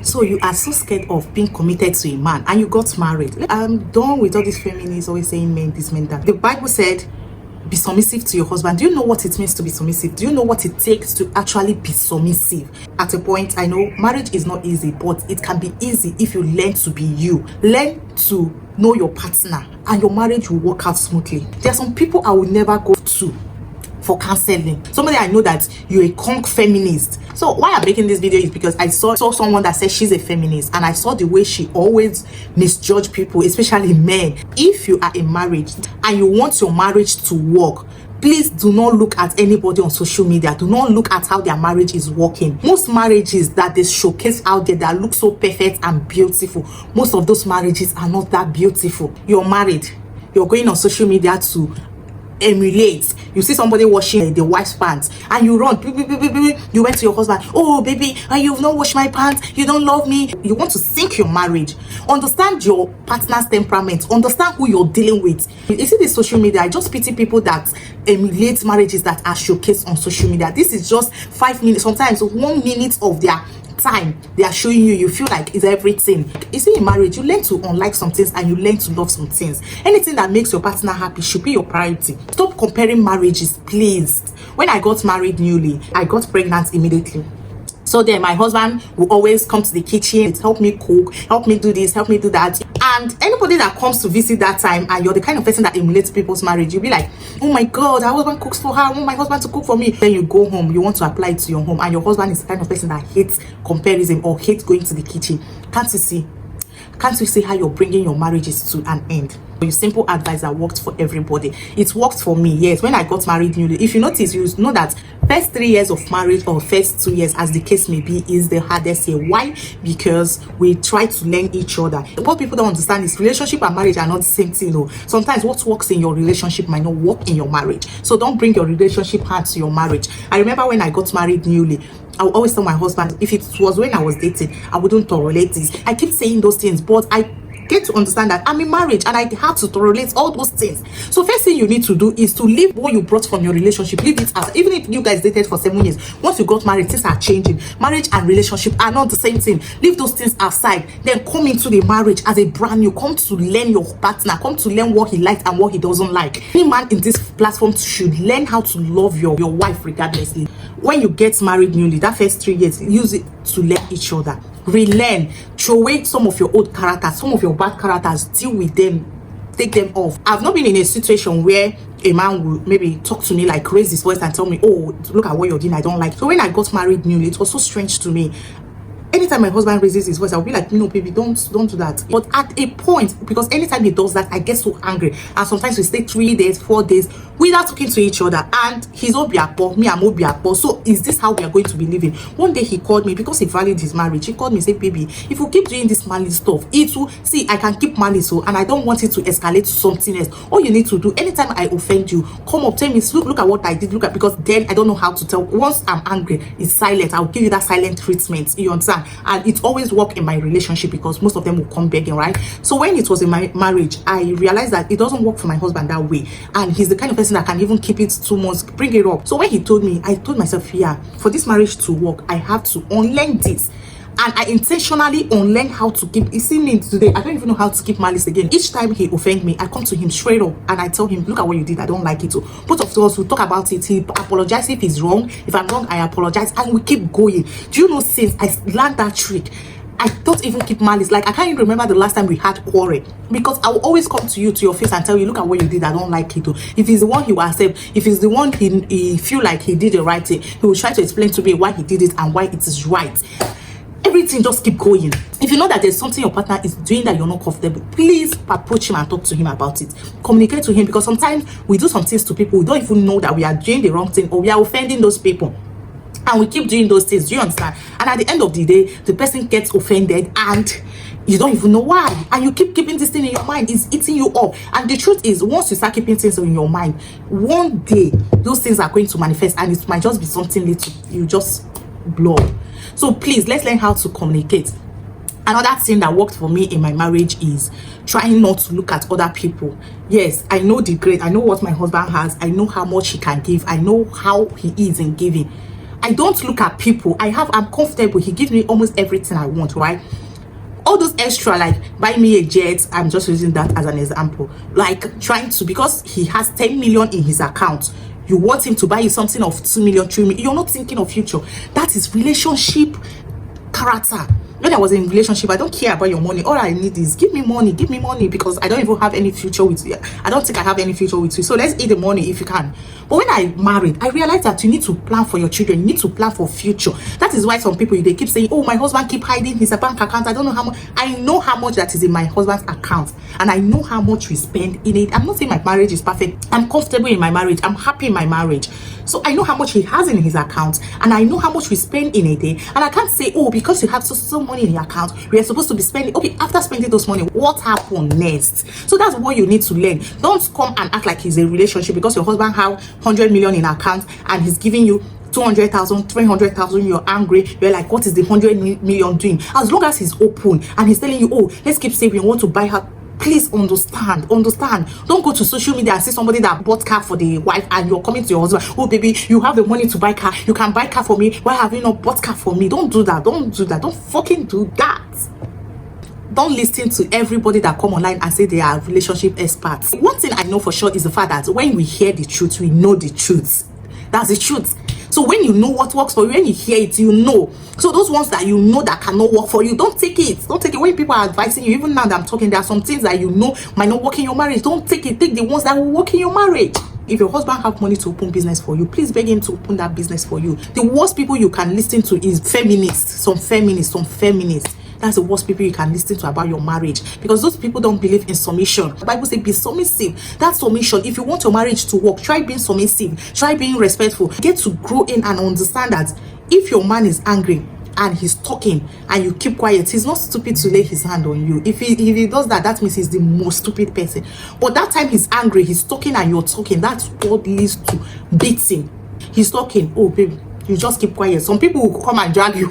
So you are so scared of being committed to a man and you got married. I'm done with all these feminists always saying men this, men that. The Bible said, be submissive to your husband. Do you know what it means to be submissive? Do you know what it takes to actually be submissive? At a point, I know marriage is not easy, but it can be easy if you learn to be you. Learn to know your partner and your marriage will work out smoothly. There are some people I will never go to for counseling. Somebody I know that you're a conk feminist. So why I'm making this video is because I saw someone that said she's a feminist, and I saw the way she always misjudge people, especially men. If you are in marriage and you want your marriage to work, please do not look at anybody on social media. Do not look at how their marriage is working. Most marriages that they showcase out there that look so perfect and beautiful, most of those marriages are not that beautiful. You're married, you're going on social media to emulate. You see somebody washing the wife's pants and you run. You went to your husband, oh baby, you've not washed my pants, you don't love me. You want to sink your marriage. Understand your partner's temperament, understand who you're dealing with. You see this social media, I just pity people that emulate marriages that are showcased on social media. This is just 5 minutes, sometimes 1 minute of their time they are showing you. You feel like it's everything. You see, in marriage, you learn to unlike some things and you learn to love some things. Anything that makes your partner happy should be your priority. Stop comparing marriages, please. When I got married newly, I got pregnant immediately. So then my husband will always come to the kitchen, help me cook, help me do this, help me do that. And anybody that comes to visit that time and you're the kind of person that emulates people's marriage, you'll be like, oh my God, our husband cooks for her, I want my husband to cook for me. Then you go home, you want to apply it to your home, and your husband is the kind of person that hates comparison or hates going to the kitchen. Can't you see? Can't you see how you're bringing your marriages to an end? Your simple advice that worked for everybody. It worked for me, yes. When I got married newly, if you notice, you know that first 3 years of marriage or first 2 years, as the case may be, is the hardest year. Why? Because we try to learn each other. What people don't understand is relationship and marriage are not the same thing. No. Sometimes what works in your relationship might not work in your marriage. So don't bring your relationship hard to your marriage. I remember when I got married newly, I would always tell my husband, if it was when I was dating, I wouldn't tolerate this. I keep saying those things, but I get to understand that I'm in marriage and I have to tolerate all those things. So first thing you need to do is to leave what you brought from your relationship. Leave it out. Even if you guys dated for 7 years, once you got married, things are changing. Marriage and relationship are not the same thing. Leave those things aside. Then come into the marriage as a brand new. Come to learn your partner. Come to learn what he likes and what he doesn't like. Any man in this platform should learn how to love your wife regardlessly. When you get married newly, that first 3 years, use it to learn each other. Relearn, throw away some of your old characters, some of your bad characters, deal with them, take them off. I've not been in a situation where a man will maybe talk to me like raise his voice and tell me, oh, look at what you're doing, I don't like. So when I got married newly, it was so strange to me. Anytime my husband raises his voice, I'll be like, no, baby, don't do that. But at a point, because anytime he does that, I get so angry. And sometimes we stay 3 days, 4 days without talking to each other. And he's Obiakpo, me, I'm Obiakpo. So is this how we are going to be living? One day he called me because he valued his marriage. He called me and said, baby, if you keep doing this malice stuff, it will, see, I can keep malice, so, and I don't want it to escalate to something else. All you need to do, anytime I offend you, come up, tell me, look at what I did, look at, because then I don't know how to tell. Once I'm angry, it's silent. I'll give you that silent treatment. You understand? And it always work in my relationship because most of them will come begging, right? So when it was in my marriage, I realized that it doesn't work for my husband that way. And he's the kind of person that can even keep it 2 months, bring it up. So when he told me, I told myself, yeah, for this marriage to work, I have to unlearn this. And I intentionally unlearn how to keep. You see me today, I don't even know how to keep malice again. Each time he offends me, I come to him straight up and I tell him, look at what you did, I don't like it. So both of us will talk about it. He apologizes if he's wrong. If I'm wrong, I apologize, and we keep going. Do you know, since I learned that trick, I don't even keep malice. Like, I can't even remember the last time we had quarrel, because I will always come to you, to your face, and tell you, look at what you did, I don't like it. If he's the one, he will accept. If he's the one, he feel like he did the right thing, he will try to explain to me why he did it and why it is right. Everything just keep going. If you know that there's something your partner is doing that you're not comfortable, please approach him and talk to him about it. Communicate to him, because sometimes we do some things to people, we don't even know that we are doing the wrong thing, or we are offending those people, and we keep doing those things. Do you understand? And at the end of the day, the person gets offended and you don't even know why, and you keep keeping this thing in your mind. It's eating you up. And the truth is, once you start keeping things in your mind, one day those things are going to manifest, and it might just be something little, you just blow up. So please, let's learn how to communicate. Another thing that worked for me in my marriage is trying not to look at other people. Yes, I know the great, I know what my husband has, I know how much he can give, I know how he is in giving. I don't look at people. I'm comfortable. He gives me almost everything I want, right? All those extra, like buy me a jet, I'm just using that as an example, like trying to, because he has 10 million in his account, you want him to buy you something of 2 million, 3 million. You're not thinking of future. That is relationship character. When I was in relationship, I don't care about your money. All I need is give me money, because I don't even have any future with you. I don't think I have any future with you. So let's eat the money if you can. But when I married, I realized that you need to plan for your children. You need to plan for future. That is why some people, they keep saying, oh, my husband keep hiding his bank account. I don't know how much. I know how much that is in my husband's account, and I know how much we spend in it. I'm not saying my marriage is perfect. I'm comfortable in my marriage. I'm happy in my marriage. So I know how much he has in his account, and I know how much we spend in a day. And I can't say, oh, because you have so money in your account, we are supposed to be spending. Okay, after spending those money, what happened next? So that's what you need to learn. Don't come and act like it's a relationship because your husband have 100 million in account and he's giving you 200,000, 300,000. You're angry. You're like, what is the 100 million doing? As long as he's open and he's telling you, oh, let's keep saving, we want to buy her. Please understand. Don't go to social media and see somebody that bought car for the wife and you're coming to your husband, oh baby, you have the money to buy car, you can buy car for me, why have you not bought car for me? Don't do that. Don't fucking do that. Don't listen to everybody that come online and say they are relationship experts. One thing I know for sure is the fact that when we hear the truth, we know the truth. That's the truth. So when you know what works for you, when you hear it, you know. So those ones that you know that cannot work for you, don't take it. Don't take it. When people are advising you, even now that I'm talking, there are some things that you know might not work in your marriage. Don't take it. Take the ones that will work in your marriage. If your husband have money to open business for you, please beg him to open that business for you. The worst people you can listen to is feminists. Some feminists. That's the worst people you can listen to about your marriage, because those people don't believe in submission. The Bible says be submissive. That's submission. If you want your marriage to work, try being submissive, try being respectful. Get to grow in and understand that if your man is angry and he's talking and you keep quiet, he's not stupid to lay his hand on you. If he does that, that means he's the most stupid person. But that time he's angry, he's talking and you're talking, that's what leads to beating. He's talking, oh baby, you just keep quiet. Some people will come and drag you.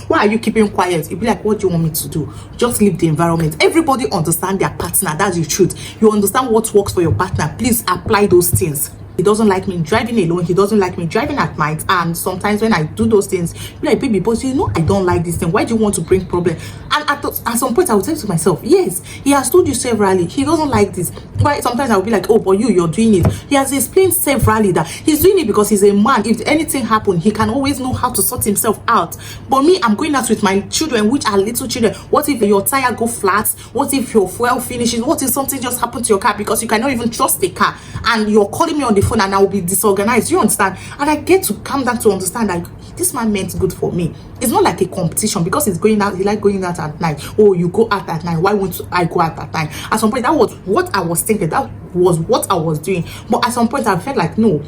Why are you keeping quiet? You'll be like, what do you want me to do? Just leave the environment. Everybody understand their partner. That's the truth. You understand what works for your partner. Please apply those things. He doesn't like me driving alone. He doesn't like me driving at night. And sometimes when I do those things, be like, baby, but you know I don't like this thing. Why do you want to bring problem? And at some point I will say to myself, yes, he has told you severally he doesn't like this. But sometimes I will be like, oh, but you're doing it. He has explained severally that he's doing it because he's a man. If anything happens, he can always know how to sort himself out. But me, I'm going out with my children, which are little children. What if your tire go flat? What if your fuel finishes? What if something just happened to your car because you cannot even trust the car and you're calling me on the phone and I will be disorganized? You understand? And I get to calm down to understand that this man meant good for me. It's not like a competition because he's going out. He like going out at night. Oh, you go out at night. Why won't I go out at night? At some point, that was what I was thinking. That was what I was doing. But at some point, I felt like no.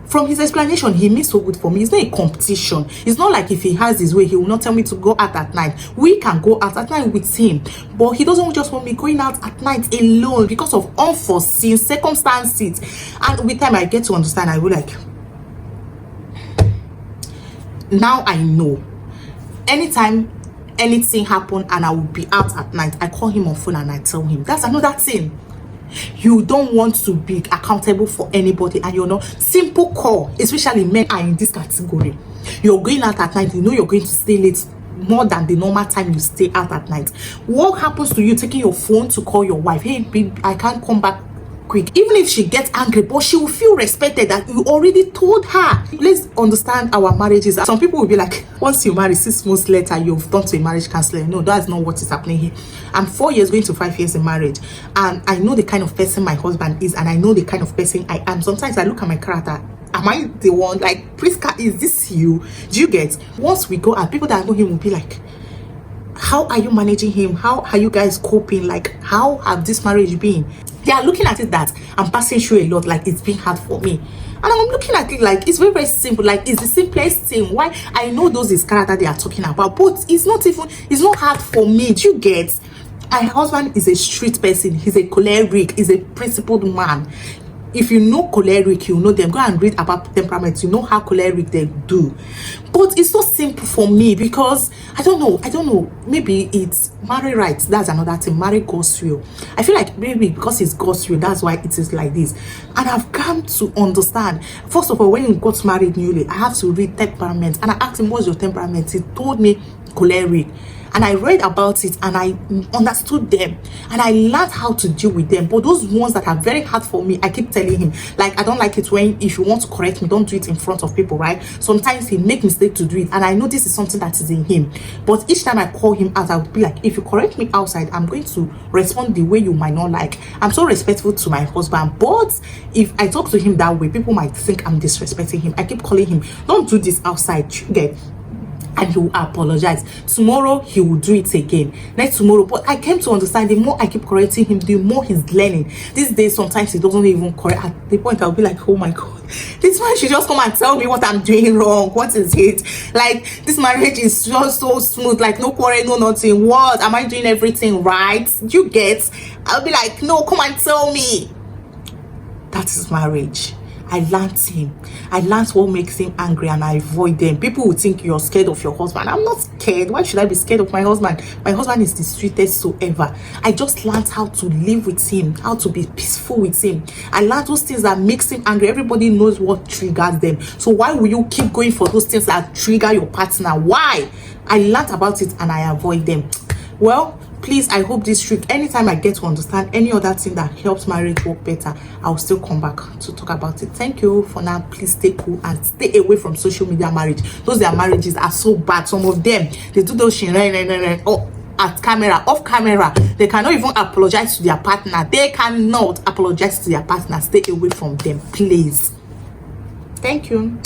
From his explanation, he means so good for me. It's not a competition. It's not like if he has his way, he will not tell me to go out at night. We can go out at night with him, but he doesn't just want me going out at night alone because of unforeseen circumstances. And with time, I get to understand. I will like, now I know. Anytime anything happen and I will be out at night, I call him on phone and I tell him. That's another thing. You don't want to be accountable for anybody, and you're not. Simple call, especially men are in this category. You're going out at night, you know you're going to stay late more than the normal time you stay out at night. What happens to you taking your phone to call your wife? Hey babe, I can't come back quick. Even if she gets angry, but she will feel respected that you already told her. Let's understand our marriages. Some people will be like, once you marry 6 months later, you've gone to a marriage counselor. No, that's not what is happening here. I'm 4 years going to 5 years in marriage, and I know the kind of person my husband is, and I know the kind of person I am. Sometimes I look at my character. Am I the one, like, Priska, is this you? Do you get? Once we go out, people that know him will be like, how are you managing him? How are you guys coping? Like, how have this marriage been? They are looking at it that I'm passing through a lot, like it's been hard for me. And I'm looking at it like it's very, very simple. Like, it's the simplest thing. Why? I know those is character they are talking about, but it's not hard for me. Do you get? My husband is a street person. He's a choleric. He's a principled man. If you know choleric, you know them. Go and read about temperament. You know how choleric they do. But it's so simple for me because I don't know. Maybe it's marry right. That's another thing. Marry God's will. I feel like maybe because it's God's will, that's why it is like this. And I've come to understand. First of all, when he got married newly, I have to read temperament. And I asked him, what's your temperament? He told me choleric. And I read about it and I understood them and I learned how to deal with them. But those ones that are very hard for me, I keep telling him, like, I don't like it when, if you want to correct me, don't do it in front of people, right? Sometimes he make mistake to do it and I know this is something that is in him. But each time I call him out, I would be like, if you correct me outside, I'm going to respond the way you might not like. I'm so respectful to my husband, but if I talk to him that way, people might think I'm disrespecting him. I keep calling him, don't do this outside, okay? And he will apologize. Tomorrow he will do it again, next tomorrow. But I came to understand, the more I keep correcting him, the more he's learning. These days sometimes he doesn't even correct. At the point I'll be like, oh my god, this man should just come and tell me what I'm doing wrong. What is it? Like, this marriage is just so smooth, like no quarrel, no nothing. What am I doing? Everything right? You get? I'll be like, no, come and tell me. That is marriage. I learned him. I learned what makes him angry and I avoid them. People will think you're scared of your husband. I'm not scared. Why should I be scared of my husband? My husband is the sweetest so ever. I just learned how to live with him, how to be peaceful with him. I learned those things that makes him angry. Everybody knows what triggers them. So why will you keep going for those things that trigger your partner? Why? I learned about it and I avoid them. Well, please, I hope this trick, anytime I get to understand any other thing that helps marriage work better, I'll still come back to talk about it. Thank you for now. Please stay cool and stay away from social media marriage. Those their marriages are so bad. Some of them, they do those shit at camera, off camera. They cannot even apologize to their partner. They cannot apologize to their partner. Stay away from them, please. Thank you.